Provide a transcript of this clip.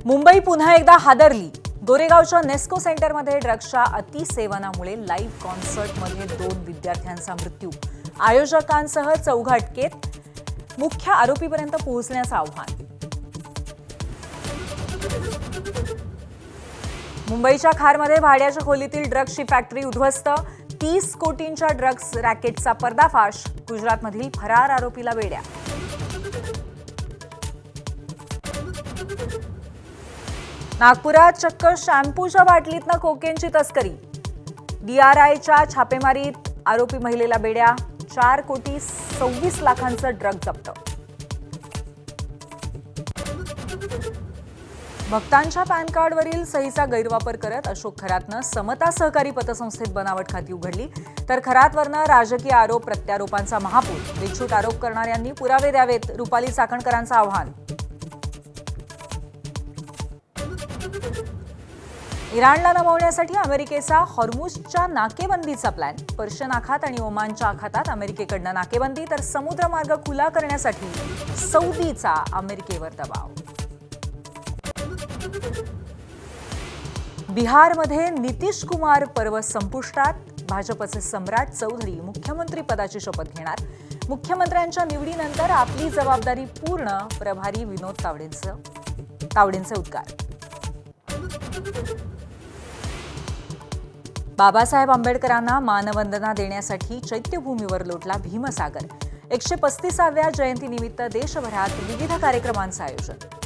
मुंबई पुन्हा एकदा हादरली। गोरेगावच्या नेस्को सेंटरमध्ये ड्रग्सच्या अतिसेवनामुळे लाईव्ह कॉन्सर्टमध्ये 2 विद्यार्थ्यांचा मृत्यू। आयोजकांसह चौघा अटकेत। मुख्य आरोपीपर्यंत पोहोचण्याचं आव्हान। मुंबईच्या खारमध्ये भाड्याच्या खोलीतील ड्रग्सची फॅक्टरी उद्ध्वस्त। 30 कोटींच्या ड्रग्स रॅकेटचा पर्दाफाश। गुजरातमधील फरार आरोपीला बेड्या। नागपुरात चक्क शॅम्पूच्या बाटलीतनं कोकेनची तस्करी। DRIच्या छापेमारीत आरोपी महिलेला बेड्या। 4 कोटी 26 लाखांचं ड्रग जप्त। भक्तांच्या पॅन कार्डवरील सहीचा गैरवापर करत अशोक खरातनं समता सहकारी पतसंस्थेत बनावट खाती उघडली। तर खरातवरनं राजकीय आरोप प्रत्यारोपांचा महापूर। बेछूट आरोप करणाऱ्यांनी पुरावे द्यावेत। रुपाली चाकणकरांचं आव्हान। इराणला नमवण्यासाठी अमेरिकेचा हॉर्मुझच्या नाकेबंदीचा प्लॅन। पर्शियन आखात आणि ओमानच्या आखातात अमेरिकेकडनं नाकेबंदी, तर समुद्रमार्ग खुला करण्यासाठी सौदीचा अमेरिकेवर दबाव। बिहारमध्ये नितीश कुमार पर्व संपुष्टात। भाजपचे सम्राट चौधरी मुख्यमंत्री पदाची शपथ घेणार। मुख्यमंत्र्यांच्या निवडीनंतर आपली जबाबदारी पूर्ण। प्रभारी विनोद तावडेंचे उद्गार। बाबासाहेब आंबेडकरांना मानवंदना देण्यासाठी चैत्यभूमीवर लोटला भीमसागर। 135व्या जयंतीनिमित्त देशभरात विविध कार्यक्रमांचं आयोजन।